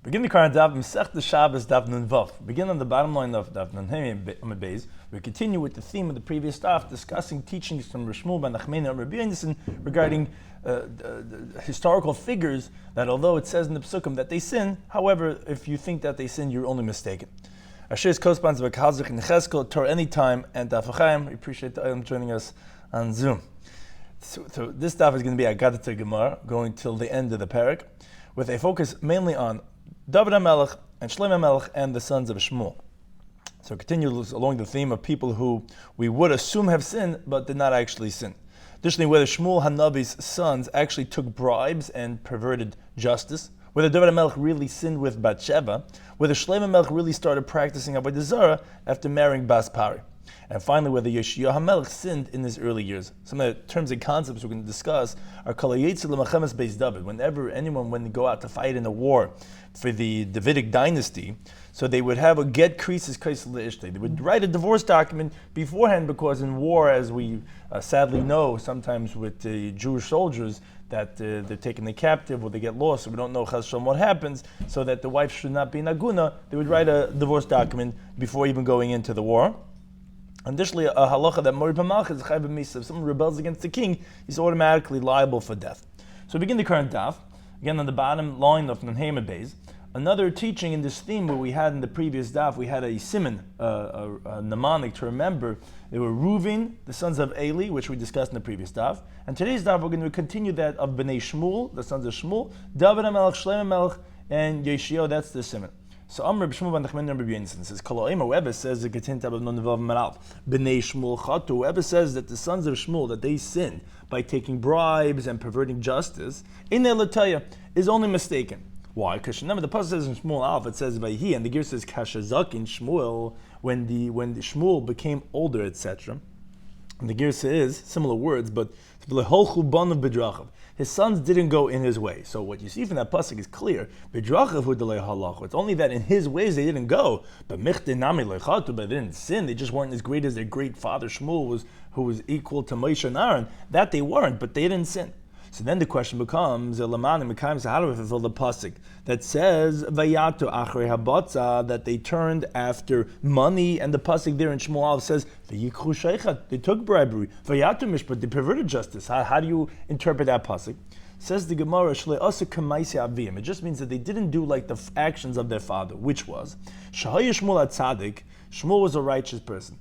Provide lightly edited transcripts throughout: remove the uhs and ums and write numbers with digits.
Begin the current Daf Yomi Shabbos Daf Nun Vav. Begin on the bottom line of Daf Nun Beis. We continue with the theme of the previous Daf, discussing teachings from Rabbi Shmuel ben Nachmani and Rabbi Yonasan regarding historical figures that, although it says in the Psukim that they sin, however, if you think that they sin, you're only mistaken. Asher's co-sponsors of Kalzich and Cheskel, Torah Anytime, and Daf Yomi. We appreciate them joining us on Zoom. So this Daf is going to be Agadat Gemara, going till the end of the parak, with a focus mainly on David HaMelech and Shloime HaMelech and the sons of Shmuel. So continue along the theme of people who we would assume have sinned, but did not actually sin. Additionally, whether Shmuel HaNavi's sons actually took bribes and perverted justice, whether David HaMelech really sinned with Bathsheba, whether Shloime HaMelech really started practicing Avodah Zarah after marrying Bas Pari, and finally, whether Yoshiyah HaMelech sinned in his early years. Some of the terms and concepts we're going to discuss are Kol Hayetzi L'Mechemes Beis David. Whenever anyone, when they go out to fight in a war for the Davidic dynasty, so they would have a get krisis kaisel le'ishtei. They would write a divorce document beforehand, because in war, as we sadly know, sometimes with the Jewish soldiers, that they're taken captive or they get lost, so we don't know chas v'shalom what happens, so that the wife should not be naguna, they would write a divorce document before even going into the war. Additionally, a halacha that Mori B'malch is chayv b'misa. If someone rebels against the king, he's automatically liable for death. So we begin the current daf, again on the bottom line of Nun Beis. Another teaching in this theme where we had in the previous daf, we had a siman, a mnemonic to remember. They were Reuven, the sons of Eli, which we discussed in the previous daf. And today's daf, we're going to continue that of Bnei Shmuel, the sons of Shmuel, David HaMelech, Shloime HaMelech, and Yeshio, that's the siman. So Rabbi Shmuel ben Nachmani and Rabbi Yonasan says, whoever says the Getinta of Non-Vav Maral, Bnei Shmuel Chatu, whoever says that the sons of Shmuel, that they sinned by taking bribes and perverting justice, in their Lataya, is only mistaken. Why? Because remember, the pasuk says in Shmuel Alf, it says Vayhi, and the gear says Kashazak in Shmuel, when the Shmuel became older, etc. And the gear says similar words, but his sons didn't go in his way. So what you see from that pasuk is clear. It's only that in his ways they didn't go, but they didn't sin. They just weren't as great as their great father Shmuel was, who was equal to Moshe and Aaron. That they weren't, but they didn't sin. So then the question becomes, how do we fulfill the pasuk that says Vayatu achrei habotza, that they turned after money, and the pasuk there in Shmuel says Vayikru sheichat, they took bribery, Vayatu mishpat, they perverted justice. How do you interpret that pasuk? Says the Gemara, it just means that they didn't do like the actions of their father, which was Shahaya Shmuel tzaddik. Shmuel was a righteous person.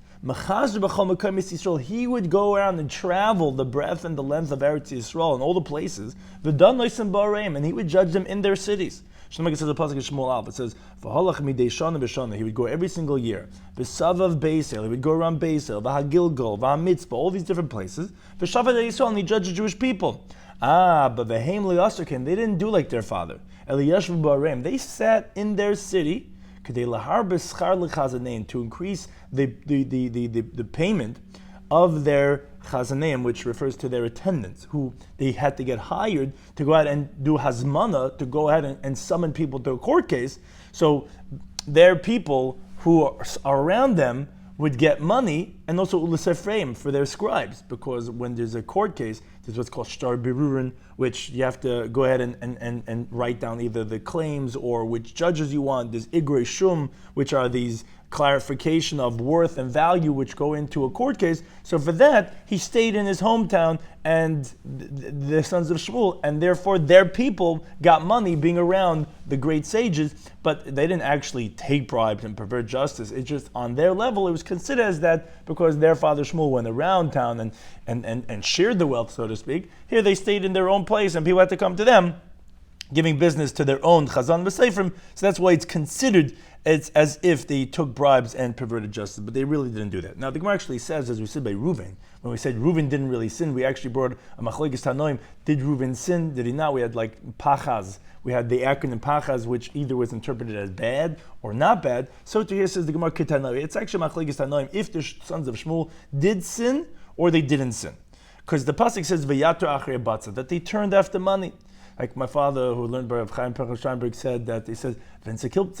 He would go around and travel the breadth and the length of Eretz Yisrael and all the places, and he would judge them in their cities. Shlomo says the pasuk in Shmuel Alf, it says, he would go every single year. V'savav Beisel, he would go around Beisel, V'hagilgol, V'hamitzpah, all these different places. V'shavad Yisrael, and he judged the Jewish people. But V'heim Liyasurkin, they didn't do like their father. Eliyashv B'arem, they sat in their city, to increase the payment of their chazaneim, which refers to their attendants, who they had to get hired to go out and do hazmana, to go ahead and summon people to a court case. So their people who are around them would get money, and also ulusefreim for their scribes, because when there's a court case, there's what's called shtar birurin, which you have to go ahead and write down either the claims or which judges you want. There's igrei shum, which are these clarification of worth and value which go into a court case. So for that, he stayed in his hometown, and the sons of Shmuel, and therefore their people got money being around the great sages, but they didn't actually take bribes and pervert justice. It's just on their level, it was considered as that because their father Shmuel went around town and shared the wealth, so to speak. Here they stayed in their own place, and people had to come to them, giving business to their own chazan v'seifrim. So that's why it's considered as if they took bribes and perverted justice, but they really didn't do that. Now the Gemara actually says, as we said by Reuven, when we said Reuven didn't really sin, we actually brought a machlokes tanoim. Did Reuven sin? Did he not? We had like pachaz. We had the acronym pachaz, which either was interpreted as bad or not bad. So to here says the Gemara kitanoim. It's actually machlokes tanoim if the sons of Shmuel did sin or they didn't sin, because the pasuk says vayatu achrei batza, that they turned after money. Like my father, who learned by Rabbi Shloimy Schwartzberg, said that he says, "Wenn sie kommt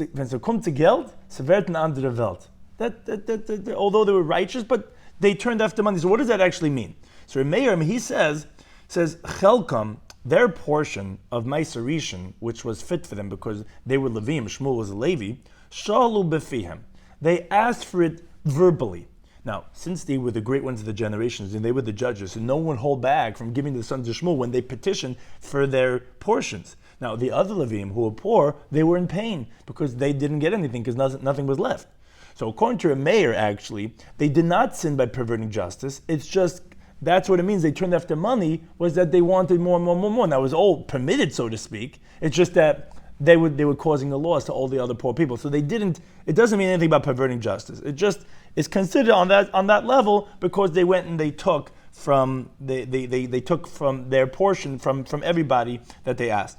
zu Geld, sie werden andere Welt." That although they were righteous, but they turned after money. So what does that actually mean? So Meir, he says Chelkam their portion of Meiser Rishon, which was fit for them because they were Levim, Shmuel was a Levi, shalu befihem. They asked for it verbally. Now, since they were the great ones of the generations and they were the judges, and no one hold back from giving the sons of Shmuel when they petitioned for their portions. Now, the other Levim who were poor, they were in pain because they didn't get anything because nothing was left. So according to a mayor, actually, they did not sin by perverting justice. It's just, that's what it means. They turned after money, was that they wanted more and more and more and more. Now, it was all permitted, so to speak. It's just that they were causing the loss to all the other poor people. So it doesn't mean anything about perverting justice. It just is considered on that level because they went and they took from took from their portion from everybody that they asked.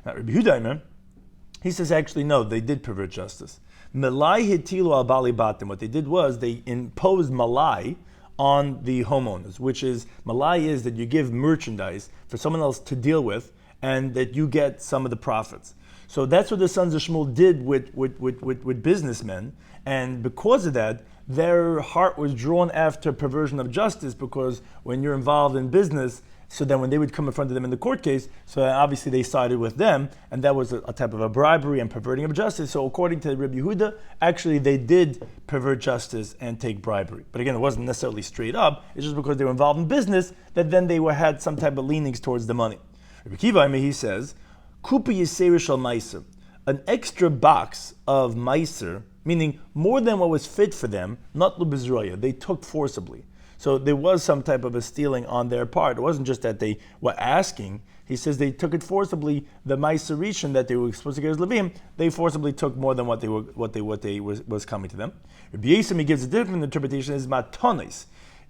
Now, Rabbi Yehuda, he says actually no, they did pervert justice. Malai hitilu al bali batim. What they did was they imposed malai on the homeowners, which is malai is that you give merchandise for someone else to deal with, and that you get some of the profits. So that's what the sons of Shmuel did with businessmen, and because of that, their heart was drawn after perversion of justice, because when you're involved in business, so then when they would come in front of them in the court case, so obviously they sided with them, and that was a type of a bribery and perverting of justice. So according to Rabbi Yehuda, actually they did pervert justice and take bribery. But again, it wasn't necessarily straight up, it's just because they were involved in business that then they had some type of leanings towards the money. Rabbi Kiva, he says, Kupa Yisera Shal Meiser, an extra box of Meiser, meaning more than what was fit for them, not Lubizroya, they took forcibly. So there was some type of a stealing on their part. It wasn't just that they were asking. He says they took it forcibly. The Meiser Rishon that they were supposed to get as Levim, they forcibly took more than what was coming to them. Rabbi Yisrael, he gives a different interpretation, is matonis.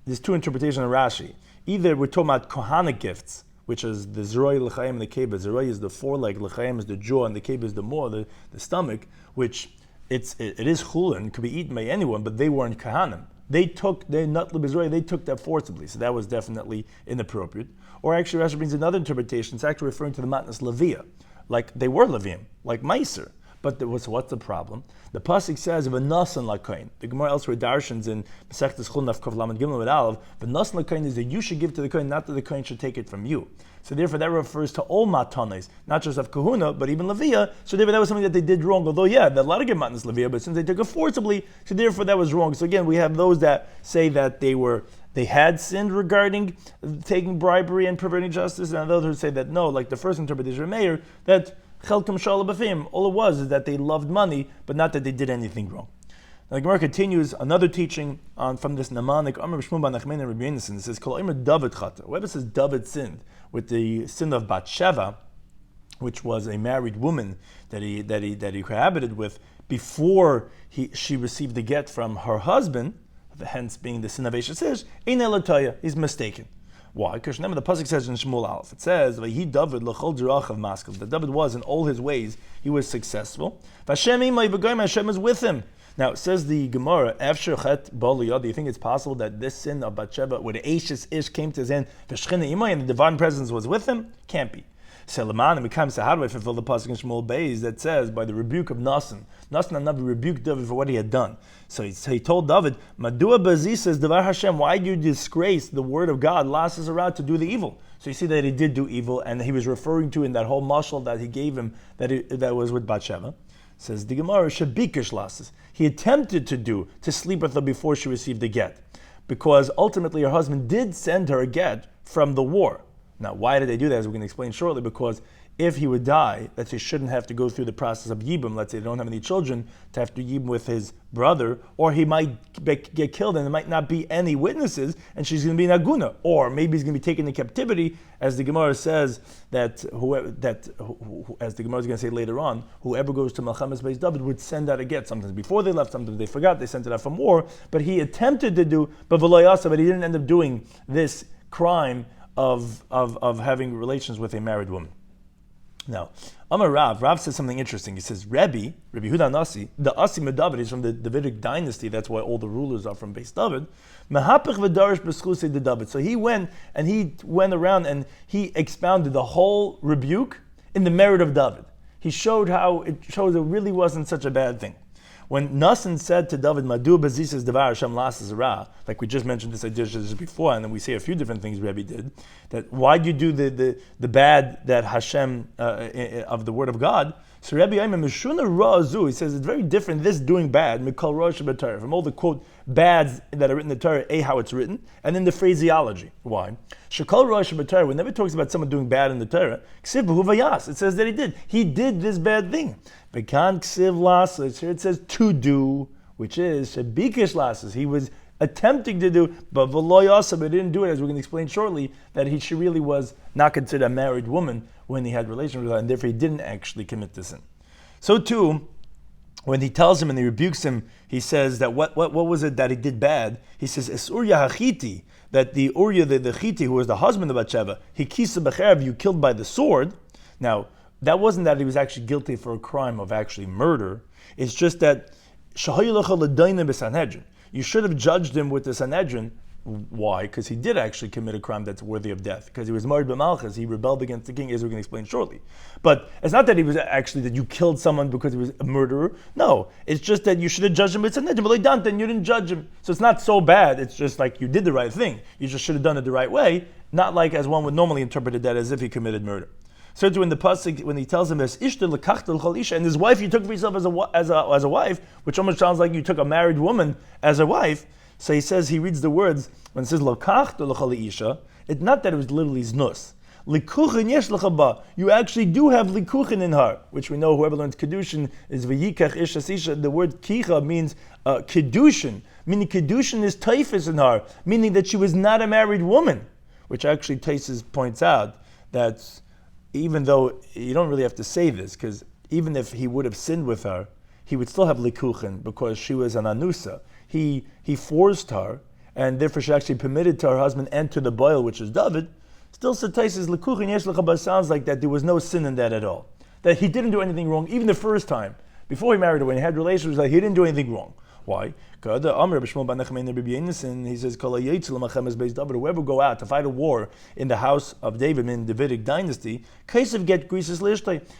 There's two interpretations of Rashi. Either we're talking about kohanic gifts, which is the zroy l'chaim and the keba. Zroy is the foreleg, l'chaim is the jaw, and the keba is the more, the stomach, which it is chulin, could be eaten by anyone, but they weren't kahanim. They took that forcibly, so that was definitely inappropriate. Or actually, Rashi brings another interpretation. It's actually referring to the matnas levia, like they were levim, like meiser. But what's the problem? The pasuk says v'nasan lakain. The Gemara elsewhere darshans in Masechtas Chulin Daf Kav Lamed Gimel with Aleph. V'nasan lakain is that you should give to the kohen, not that the kohen should take it from you. So therefore, that refers to all matanes, not just of kahuna, but even levia. So therefore, that was something that they did wrong. Although, yeah, they're allowed to give matnas levia, but since they took it forcibly, so therefore that was wrong. So again, we have those that say that they had sinned regarding taking bribery and perverting justice, and others who say that no, like the first interpretation of Meir, that chelkam shala b'fim, all it was is that they loved money, but not that they did anything wrong. Now the Gemara continues another teaching from this Namanik Amar Shmuel ben Nachman and Rabbi Yonasan. It says, Kol Omer David chata. Whoever says David sinned with the sin of Bathsheba, which was a married woman that he cohabited with before she received the get from her husband, hence being the sin of Eshes Ish, Ein Elataya, he's mistaken. Why? Because remember the pasuk says in Shmuel Aleph, it says Vahi David l'chol derachav maskel, that David was in all his ways he was successful. Vashem imay v'goyim, Hashem is with him. Now it says the Gemara, Efsher chet bol yod. Do you think it's possible that this sin of Bathsheba, where the Eshes Ish came to his end, v'shchina imay, and the divine presence was with him? Can't be. Selaman, and becomes how do I fulfill the pasuk in Shmuel Beis that says by the rebuke of Nasan Navi rebuked David for what he had done. So he told David, Madua Bazi says Devar Hashem, why do you disgrace the word of God? Lasses around to do the evil. So you see that he did do evil, and he was referring to in that whole mashal that he gave him that was with Bathsheba. Says the Gemara, Shabikish lasses. He attempted to sleep with her before she received the get, because ultimately her husband did send her a get from the war. Now, why did they do that? As we're going to explain shortly, because if he would die, let's say he shouldn't have to go through the process of yibum, let's say they don't have any children, to have to yibum with his brother, or he might get killed and there might not be any witnesses, and she's going to be in aguna, or maybe he's going to be taken into captivity, as the Gemara says, as the Gemara is going to say later on, whoever goes to Melchames Beis David would send out a get, sometimes before they left, sometimes they forgot, they sent it out from war, but he attempted to do, but he didn't end up doing this crime of having relations with a married woman. Now, Amar Rav says something interesting. He says, Rabbi Huda Nasi, the Asi Medavid is from the Davidic dynasty, that's why all the rulers are from Beis David. Mahapich v'darish b'schusei de David. So he went around and he expounded the whole rebuke in the merit of David. He showed how it really wasn't such a bad thing. When Nasan said to David, Madu bazisas devar Hashem lasas ra, like we just mentioned this idea just before, and then we say a few different things Rebbe did, that why do you do the bad that Hashem, of the word of God? So Rabbi Shloimy Schwartzberg, he says it's very different, this doing bad, mikol rosh b'Torah, from all the quote bads that are written in the Torah, how it's written, and then the phraseology. Why? Shekol rosh b'Torah, whenever it talks about someone doing bad in the Torah, ksiv b'hu vayas, it says that he did this bad thing. V'kan ksiv lasas, here it says to do, which is shebikesh lasas, he was attempting to do, but v'lo yasa, but didn't do it, as we're going to explain shortly, that she really was not considered a married woman when he had relations with her, and therefore he didn't actually commit the sin. So too, when he tells him and he rebukes him, he says that what was it that he did bad? He says, Es Uriah HaChiti, that the Uriah, the Chiti, who was the husband of Bathsheba, he kisa b'cherev, you killed by the sword. Now, that wasn't that he was actually guilty for a crime of actually murder. It's just that you should have judged him with the Sanhedrin. Why? Because he did actually commit a crime that's worthy of death. Because he was married b'malchus, he rebelled against the king, as we're going to explain shortly. But it's not that he was actually that you killed someone because he was a murderer. No, it's just that you should have judged him with Sanhedrin. But then you didn't judge him, so it's not so bad. It's just like you did the right thing. You just should have done it the right way, not like as one would normally interpret that as if he committed murder. So in the pasuk, when he tells him this, and his wife you took for yourself as a wife, which almost sounds like you took a married woman as a wife. So he says, he reads the words, when it says, it's not that it was literally znus. You actually do have likuchin in her, which we know whoever learns kedushin is v'yikach ishas isha. The word kicha means kedushin, meaning kedushin is taifis in her, meaning that she was not a married woman, which actually Taisus points out that even though you don't really have to say this, because even if he would have sinned with her, he would still have likuchin because she was an anusa. He forced her, and therefore she actually permitted to her husband and to the boil, which is David. Still, Sataisis lekuchin yesh l'chaba sounds like that there was no sin in that at all. That he didn't do anything wrong, even the first time. Before he married her, when he had relations with her, he didn't do anything wrong. Why? He says, whoever go out to fight a war in the house of David, in the Davidic dynasty,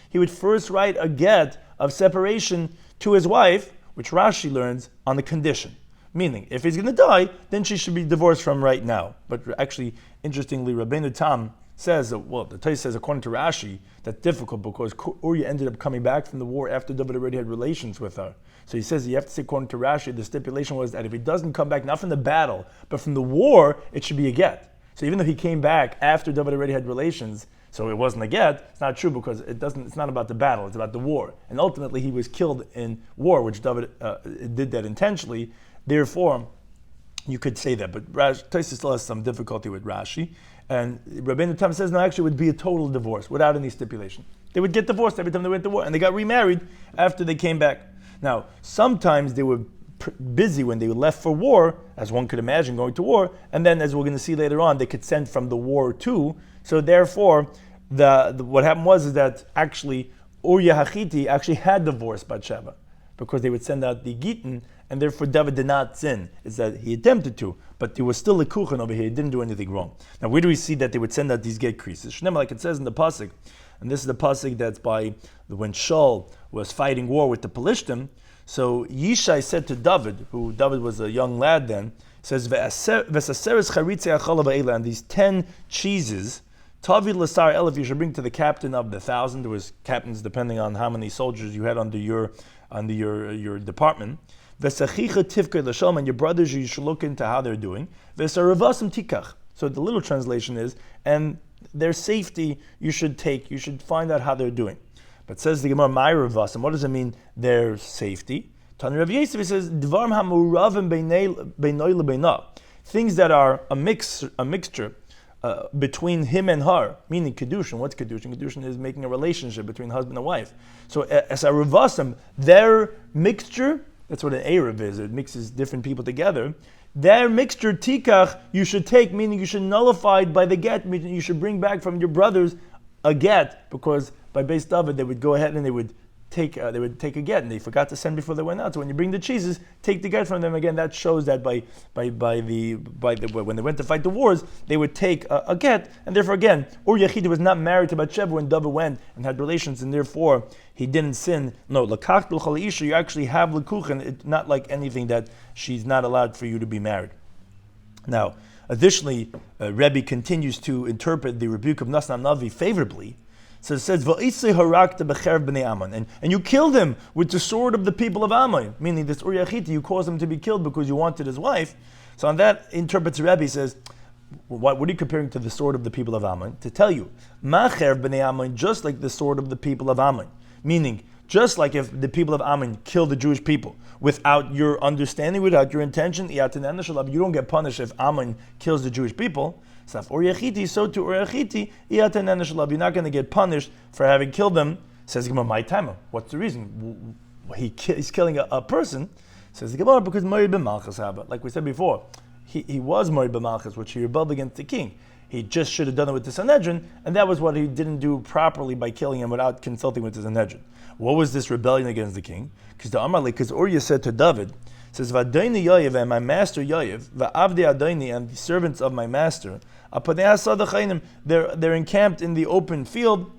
he would first write a get of separation to his wife, which Rashi learns on the condition. Meaning, if he's going to die, then she should be divorced from right now. But actually, interestingly, Rabbeinu Tam says, the Taisus says, according to Rashi, that's difficult because Uriah ended up coming back from the war after David already had relations with her. So he says you have to say, according to Rashi, the stipulation was that if he doesn't come back, not from the battle, but from the war, it should be a get. So even though he came back after David already had relations, so it wasn't a get, it's not true because it's not about the battle, it's about the war. And ultimately he was killed in war, which David did that intentionally. Therefore, you could say that. But Taisus still has some difficulty with Rashi. And Rabbeinu Tam says, no, actually it would be a total divorce without any stipulation. They would get divorced every time they went to war, and they got remarried after they came back. Now, sometimes they were busy when they left for war, as one could imagine going to war, and then, as we're going to see later on, they could send from the war too. So therefore, what happened was that actually Uriah HaChiti actually had divorced Bathsheba, because they would send out the Gitin, and therefore David did not sin. It's that he attempted to, but there was still a kuchen over here. He didn't do anything wrong. Now, where do we see that they would send out these get creases? Shnema, like it says in the pasuk, and this is the pasuk that's by when Shaul was fighting war with the Pelishtim. So Yishai said to David, who David was a young lad then, says, and these 10 cheeses, Tavi Lasar Elif, you should bring to the captain of the 1,000. There was captains depending on how many soldiers you had under your department. V'sachicha tivka l'shalom, and your brothers you should look into how they're doing. V'saravasam tikach. So the little translation is, and their safety you should take. You should find out how they're doing. But says the Gemara, my ravasam. What does it mean? Their safety. Tani Rav Yosef says, dvarim hamuravim beinoi lebeina. Things that are a mixture between him and her, meaning kedushin. What's kedushin? Kedushin is making a relationship between husband and wife. So as a ravasam, their mixture. That's what an Erev is. It mixes different people together. Their mixture, tikach, you should take, meaning you should nullify it by the get, meaning you should bring back from your brothers a get, because by Beis David they would go ahead and they would they would take a get, and they forgot to send before they went out. So when you bring the cheeses, take the get from them. Again, that shows that by when they went to fight the wars, they would take a get, and therefore again, Ur Yachidi was not married to Bathsheba when David went and had relations, and therefore he didn't sin. No, lakach b'chol isha, you actually have lekuchen. It's not like anything that she's not allowed for you to be married. Now, additionally, Rebbe continues to interpret the rebuke of Nasna Navi favorably. So it says, and you killed him with the sword of the people of Ammon, meaning this Ur Yachiti, you caused him to be killed because you wanted his wife. So on that interprets Rebbe, says, what are you comparing to the sword of the people of Ammon? To tell you, Macher b'nei Ammon, just like the sword of the people of Ammon, meaning just like if the people of Ammon killed the Jewish people without your understanding, without your intention, you don't get punished if Ammon kills the Jewish people. So to Ur Yachiti, you're not going to get punished for having killed them. Says the Gemara, my time. What's the reason? He's killing a person. Says the Gemara, because Mori b'malchus haba. Like we said before, he was Mori b'malchus, which he rebelled against the king. He just should have done it with the Sanhedrin, and that was what he didn't do properly by killing him without consulting with the Sanhedrin. What was this rebellion against the king? Because Uriah said to David, says, V'adaini Yoav, and my master Yoav, v'avdei adaini, and the servants of my master, they're encamped in the open field,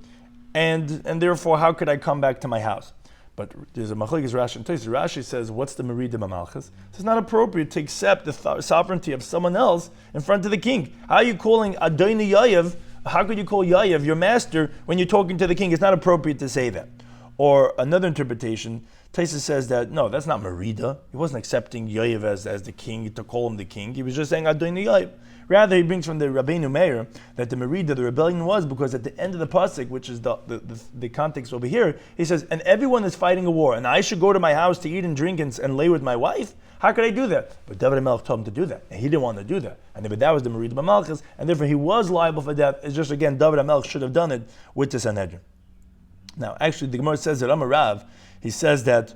and therefore how could I come back to my house? But there's a machlokes Rashi and Tosfos. Rashi says, what's the merida b'malchus? It's not appropriate to accept the sovereignty of someone else in front of the king. How are you calling Adoni Yayev? How could you call Yayev your master when you're talking to the king? It's not appropriate to say that. Or another interpretation, Tosfos says that, no, that's not merida. He wasn't accepting Yayev as the king, to call him the king. He was just saying Adoni Yayev. Rather, he brings from the Rabbeinu Meir that the merida, the rebellion, was because at the end of the pasuk, which is the context over here, he says, and everyone is fighting a war, and I should go to my house to eat and drink and lay with my wife? How could I do that? But David HaMelech told him to do that, and he didn't want to do that. And that was the merida b'malchus, and therefore he was liable for death. It's just, again, David HaMelech should have done it with the Sanhedrin. Now, actually, the Gemara says that Rav, he says that,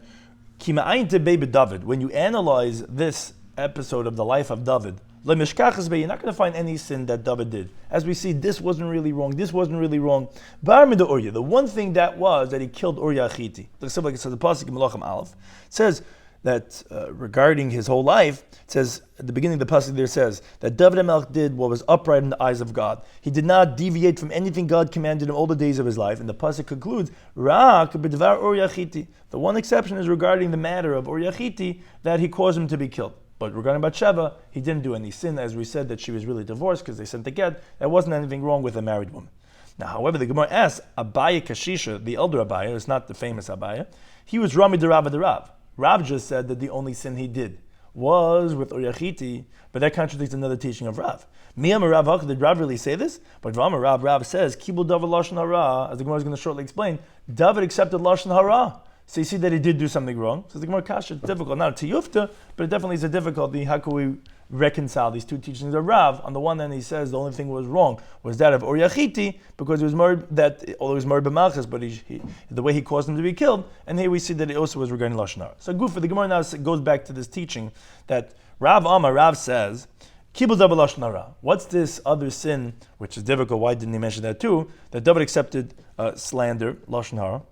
David, when you analyze this episode of the life of David, you're not going to find any sin that David did. As we see, this wasn't really wrong, this wasn't really wrong. The one thing that was that he killed Ur Yachiti. Like it says the pasuk in Melachim Aleph, it says that regarding his whole life, it says at the beginning of the pasuk there says that David HaMelech did what was upright in the eyes of God. He did not deviate from anything God commanded him all the days of his life. And the pasuk concludes, Rak b'dvar Ur Yachiti. The one exception is regarding the matter of Ur Yachiti, that he caused him to be killed. But regarding Bathsheba, he didn't do any sin, as we said that she was really divorced because they sent the get. There wasn't anything wrong with a married woman. Now, however, the Gemara asks, Abaya Kashisha, the elder Abaya, it's not the famous Abaya, he was Rami de Rav. Rav just said that the only sin he did was with Ur Yachiti, but that contradicts another teaching of Rav. Miyam Rav, did Rav really say this? But Rav says, Kibul David Lashon Hara, as the Gemara is going to shortly explain, David accepted Lashon Hara. So you see that he did do something wrong. So the Gemara Kasha, it's difficult. Not to Yufta, but it definitely is a difficulty. How can we reconcile these two teachings of Rav? On the one hand, he says the only thing was wrong was that of Ur Yachiti, because it was more that, although it was more b'malchus, but the way he caused him to be killed. And here we see that it also was regarding Lashon Hara. So good for the Gemara now goes back to this teaching that Rav says, Kibul David Lashon Hara. What's this other sin, which is difficult? Why didn't he mention that too? That David accepted slander, Lashon Hara.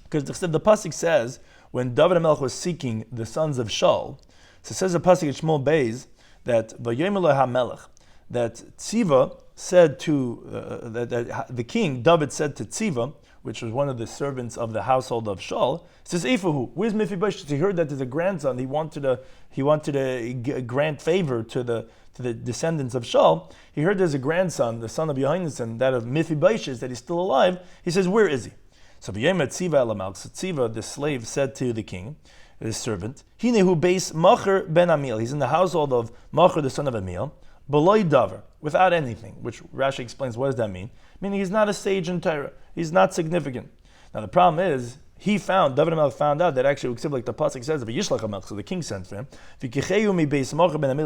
Because the pasuk says when David HaMelech was seeking the sons of Shaul, so it says the pasuk in Shmuel Beis that Vayomileh HaMelech, that Tziva said to that the king David said to Tziva, which was one of the servants of the household of Shaul, says Eifahu, where's Mephibosheth? He heard that there's a grandson. He wanted to grant favor to the descendants of Shaul. He heard there's a grandson, the son of Yohanan, that of Mephibosheth, that he's still alive. He says, where is he? So Tziva, the slave, said to the king, his servant, Hinehu beis Macher ben Amil. He's in the household of Macher, the son of Amil, beloy davar, without anything, which Rashi explains, what does that mean? Meaning he's not a sage in Torah. He's not significant. Now the problem is, David HaMelech found out that actually, like the pasuk says, so the king sent for him,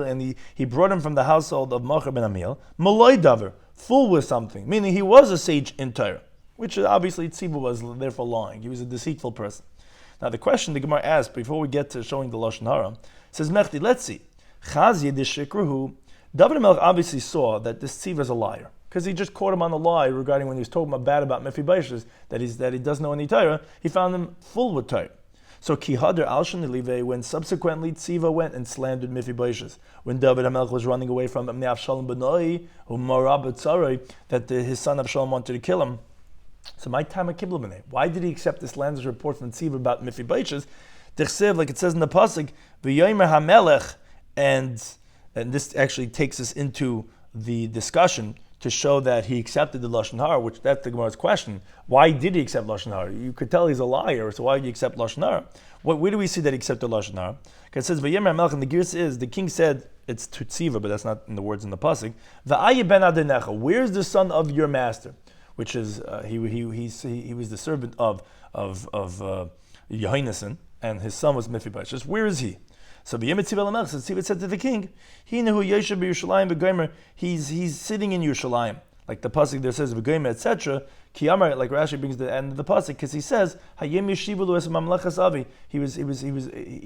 and he brought him from the household of Macher ben Amil, beloy davar, full with something, meaning he was a sage in Torah. Which obviously Tziva was therefore lying. He was a deceitful person. Now the question the Gemara asked before we get to showing the Lashon Hara says, Mechti, let's see. Chazye de Shikrahu. David HaMelech obviously saw that this Tziva is a liar. because he just caught him on the lie regarding when he was talking bad about Mephibosheth, that he doesn't know any Torah. He found him full with Torah. So Kihadar Alshan Elive, when subsequently Tziva went and slandered Mephibosheth, when David HaMelech was running away from him, Avshalom Benoi, or Marab Tzaroi, that his son Avshalom wanted to kill him. So my Tama Kibla B'nei, why did he accept this slanderous report from Tziva about Mephibosheth? Dichsev, like it says in the pasuk, V'yomer HaMelech, and this actually takes us into the discussion to show that he accepted the Lashon Hara, which that's the Gemara's question. Why did he accept Lashon Hara? You could tell he's a liar, so why did he accept Lashon Hara? Where do we see that he accepted Lashon Hara? Because it says, V'yemer HaMelech, and the Girs is, the king said, it's to Tziva, but that's not in the words in the pasuk, V'ayeh ben Adonecha, where's the son of your master? Which is, he was the servant of Yehonasan, and his son was Mephibosheth. Where is he? So Tziva said to the king, he's sitting in Yerushalayim. Like the pasuk there says, etc. Kiyamar, like Rashi brings the end of the pasuk, because he says, he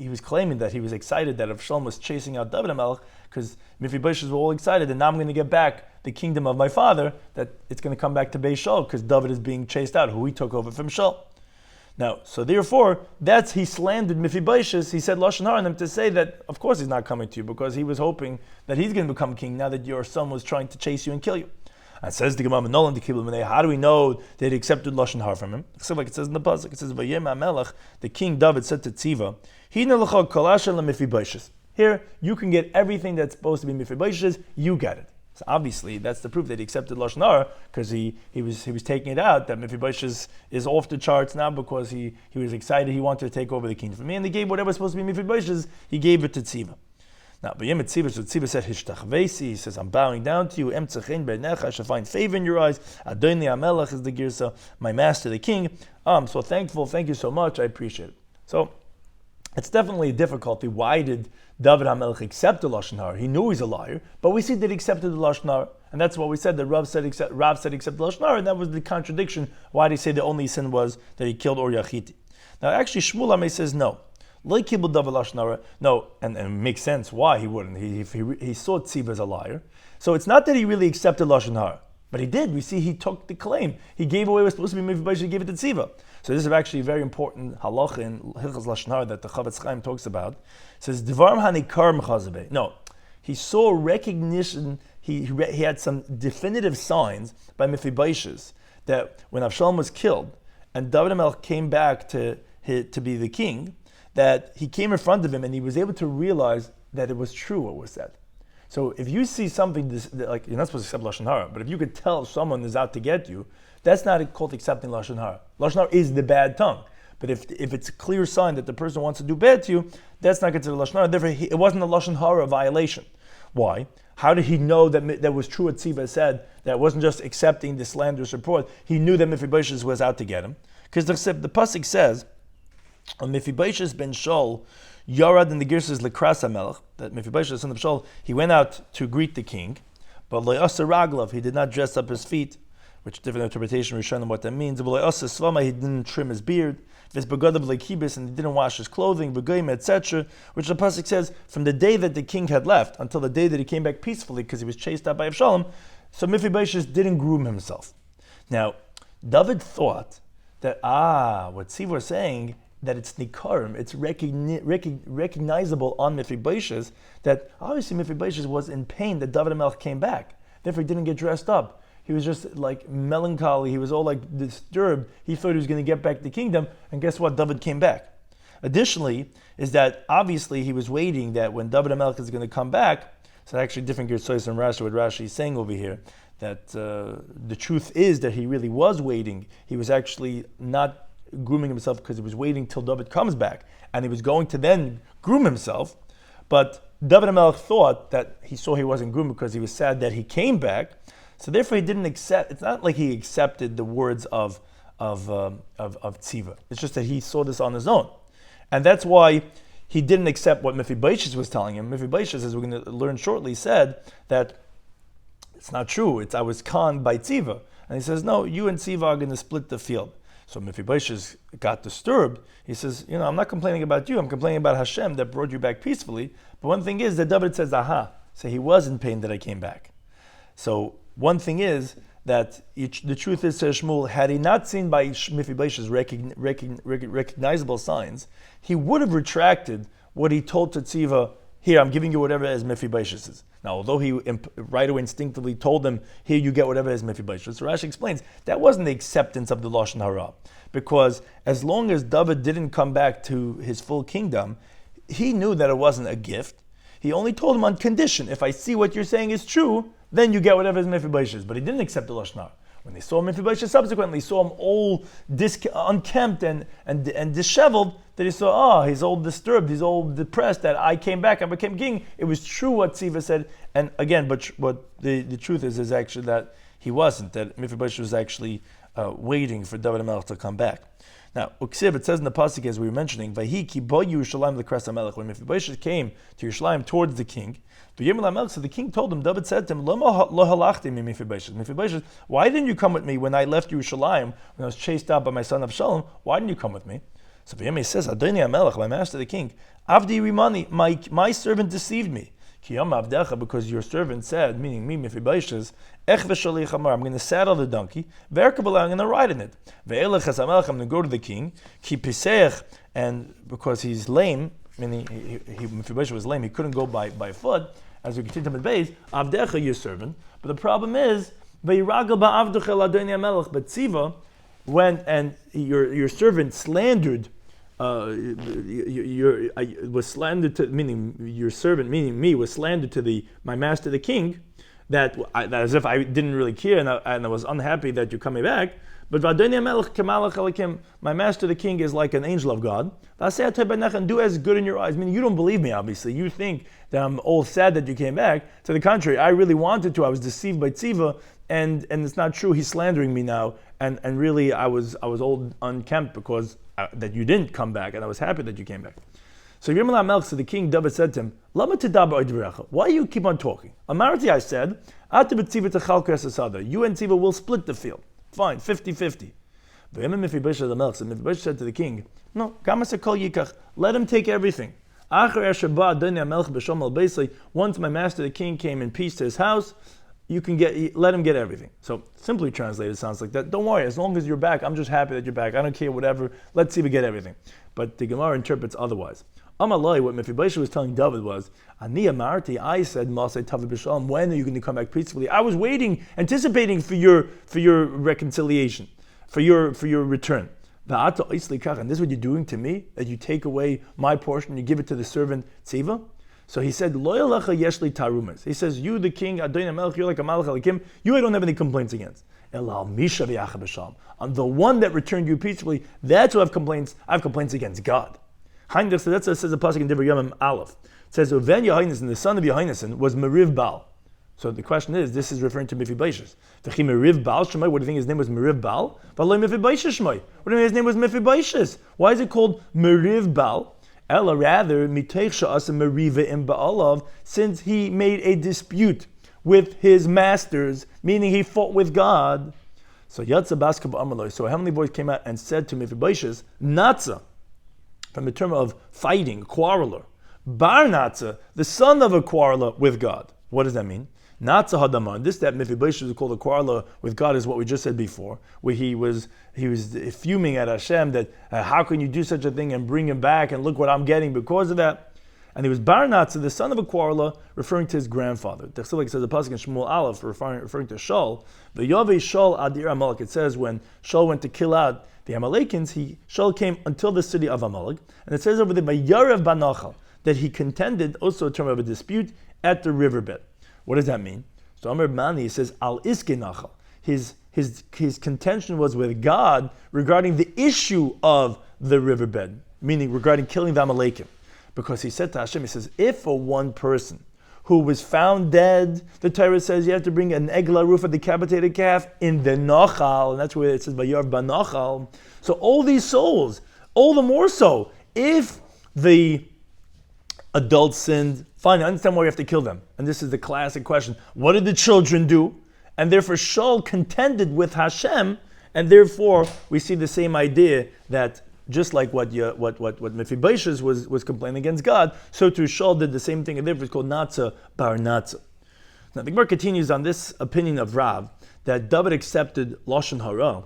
was claiming that he was excited that Avshalom was chasing out David HaMelech, because Mephibosheth were all excited, and now I'm going to get back the kingdom of my father, that it's going to come back to Beis Shaul, because David is being chased out, who he took over from Shaul. Now, so therefore, he slandered Mephibosheth. He said Lashon Hara on him to say that, of course, he's not coming to you because he was hoping that he's going to become king now that your son was trying to chase you and kill you. And says the Gemara, how do we know that he accepted Lashon Hara from him? So like it says in the pasuk, it says, Vayem HaMelech, the king David said to Tziva, here, you can get everything that's supposed to be Mephibosheth, you get it. So obviously, that's the proof that he accepted Lashon Hara, because he was taking it out that Mephibosheth is off the charts now because he was excited, he wanted to take over the kingdom from me, and they gave whatever was supposed to be Mephibosheth, he gave it to Tziva. Now, Tziva said, Hishtachvesi, he says, I'm bowing down to you, I shall find favor in your eyes, Adonai HaMelech is the Girsa, my master, the king. I'm so thankful, thank you so much, I appreciate it. So, it's definitely a difficulty. Why did David HaMelech accept the Lashon Hara? He knew he's a liar, but we see that he accepted the Lashon Hara. And that's what we said, that Rav said accept the Lashon Hara, and that was the contradiction. Why did he say the only sin was that he killed Or Yachiti? Now actually Shmuel Amei says no. Like Kibul David Lashon Hara, no, and it makes sense why he wouldn't. He saw Tziva as a liar. So it's not that he really accepted Lashon Hara, but he did. We see he took the claim. He gave away what was supposed to be Mephibosheth, he gave it to Tziva. So this is actually a very important halacha in Hilchos Lashon Hara that the Chavetz Chaim talks about. It says, Dvarim hanikar mechazabeh. No, he saw recognition, he had some definitive signs by Mephibosheth that when Avshalom was killed and David HaMelech came back to be the king, that he came in front of him and he was able to realize that it was true what was said. So if you see something, like you're not supposed to accept Lashon Hara, but if you could tell someone is out to get you, that's not called accepting Lashon Hara. Lashon Hara is the bad tongue. But if it's a clear sign that the person wants to do bad to you, that's not considered Lashon Hara. Therefore, it wasn't a Lashon Hara violation. Why? How did he know that was true what Tziva said, that it wasn't just accepting the slanderous report? He knew that Mephibosheth was out to get him. Because the pasuk says, on Mephibosheth ben Shaul, Yarad in the Girsas Lekras HaMelech, that Mephibosheth, son of Shaul, he went out to greet the king, but Le'asa Raglav, he did not dress up his feet, which different interpretation, Rishonim, what that means. But Le'asa Svama, he didn't trim his beard, Vis Begadav Lekibis, and he didn't wash his clothing, Begoim, etc., which the pasuk says, from the day that the king had left until the day that he came back peacefully because he was chased out by Avshalom, so Mephibosheth didn't groom himself. Now, David thought that, what Tziva was saying, that it's nikarim, it's recognizable on Mephibosheth, that obviously Mephibosheth was in pain that David HaMelech came back. Therefore he didn't get dressed up. He was just like melancholy, he was all like disturbed. He thought he was going to get back the kingdom, and guess what? David came back. Additionally, is that obviously he was waiting that when David HaMelech is going to come back, so actually different Gersois and Rashi, what Rashi is saying over here, that the truth is that he really was waiting. He was actually not grooming himself because he was waiting till David comes back, and he was going to then groom himself. But David HaMelech thought that he saw he wasn't groomed because he was sad that he came back, so therefore he didn't accept. It's not like he accepted the words of Tziva. It's just that he saw this on his own, and that's why he didn't accept what Mephibosheth was telling him. Mephibosheth, as we're going to learn shortly, said that it's not true. I was conned by Tziva, and he says, no, you and Tziva are going to split the field. So Mephibosheth got disturbed. He says, I'm not complaining about you. I'm complaining about Hashem that brought you back peacefully. But one thing is that David says, so he was in pain that I came back. So one thing is that the truth is, says Shmuel, had he not seen by Mephibosheth's recognizable signs, he would have retracted what he told to Tziva, here, I'm giving you whatever as Mephibosheth's. Now, although he right away instinctively told him, here, you get whatever as Mephibosheth's, so Rashi explains, that wasn't the acceptance of the Lashon Hara. Because as long as David didn't come back to his full kingdom, he knew that it wasn't a gift. He only told him on condition, if I see what you're saying is true, then you get whatever is Mephibosheth. But he didn't accept the Lashon Hara. When they saw Mephibosheth subsequently, saw him all unkempt and disheveled, that he saw, he's all disturbed, he's all depressed, that I came back, I became king. It was true what Tziva said. And again, but what the truth is actually that he wasn't, that Mephibosheth was actually waiting for David HaMelech to come back. Now, Uksiv, it says in the pasuk as we were mentioning, "Vahi ki bo Yerushalayim l'kras HaMelech." When Mephibosheth came to Yerushalayim towards the king, so the king told him, David said to him, "Lo halachti mi Mephibosheth." Mephibosheth, why didn't you come with me when I left Yerushalayim, when I was chased out by my son Absalom? Why didn't you come with me? So Yomi says, Adoni HaMelech, my master the king, Avdi Rimani, my servant deceived me. Because your servant said, meaning me, Mephibosheth, I'm going to saddle the donkey, I'm going to ride in it. I'm going to go to the king, and because he's lame, meaning Mephibosheth was lame, he couldn't go by foot, as we continue to base, Avdecha, your servant. But the problem is, but Tziva went and your servant slandered, was slandered to, meaning your servant, meaning me, was slandered to my master the king, that as if I didn't really care and I was unhappy that you're coming back. But my master the king is like an angel of God. And do as good in your eyes. Meaning you don't believe me, obviously. You think that I'm all sad that you came back. To the contrary, I really wanted to. I was deceived by Tziva, and it's not true. He's slandering me now, and really I was all unkempt because that you didn't come back, and I was happy that you came back. So so the king David said to him, why do you keep on talking? Amarti, I said, you and Tziva will split the field. Fine, 50-50. Mephibosheth said to the king, no, let him take everything. Once my master the king came in peace to his house, let him get everything. So simply translated, it sounds like that. Don't worry, as long as you're back, I'm just happy that you're back. I don't care, whatever. Let's see if we get everything. But the Gemara interprets otherwise. Amalai, what Mephibosheth was telling David was, Ani Amarti, I said, Masay Tavi B'Shalom, when are you going to come back peacefully? I was waiting, anticipating for your reconciliation, for your return. And this is what you're doing to me, that you take away my portion, you give it to the servant Tziva? So he said, Loyalacha Yeshli Tarumas. He says, you, the king, Adonai Melech, you're like a Malach Elikim, you I don't have any complaints against. Elal Misha v'Yacha B'Shalom. I'm the one that returned you peacefully. That's who I have complaints. I have complaints against God. Heinrich, so that says the pasuk in Daf Yomi Aleph. It says, Uven Yohainesen, the son of Yohainesen, was Meriv Baal. So the question is, this is referring to Mephibosheth. Meriv Baal Shemai, what do you think his name was Meriv Baal? V'lo Mephibosheth Shemai. What do you think his name was Mephibosheth? Why is it called Meriv Baal? Ella, rather, Miteich Sha'asa Meriva in Baalav, since he made a dispute with his masters, meaning he fought with God. So Yatza Baskab Amaloi. So a heavenly voice came out and said to Mephibosheth, Natza, from the term of fighting, quarreler. Bar Natza, the son of a quarreler with God. What does that mean? Natza Hadaman. This that Mephibosheth was called a quarreler with God is what we just said before, where he was fuming at Hashem that how can you do such a thing and bring him back and look what I'm getting because of that. And he was Bar Natza, the son of a quarreler, referring to his grandfather. Like says the pasuk in Shmuel Aleph, referring to Shaul. The Yovei Shaul Adir Amalek. It says when Shaul went to kill out the Amalekins, Shaul came until the city of Amalek, and it says over there by Yarev Banachal that he contended, also a term of a dispute, at the riverbed. What does that mean? So Amr Mani says Al Iske Nachal. His contention was with God regarding the issue of the riverbed, meaning regarding killing the Amalekim. Because he said to Hashem, he says, if for one person who was found dead, the Torah says you have to bring an eglah roof, a decapitated calf, in the Nachal, and that's where it says Vayar Banachal. So all these souls, all the more so, if the adults sinned, fine, I understand why we have to kill them. And this is the classic question. What did the children do? And therefore Shaul contended with Hashem, and therefore we see the same idea that just like what Mephibosheth was complaining against God, so too Shaul did the same thing, and therefore it's called Natza Bar Natza. Now the Gemara continues on this opinion of Rav that David accepted Lashon Hara.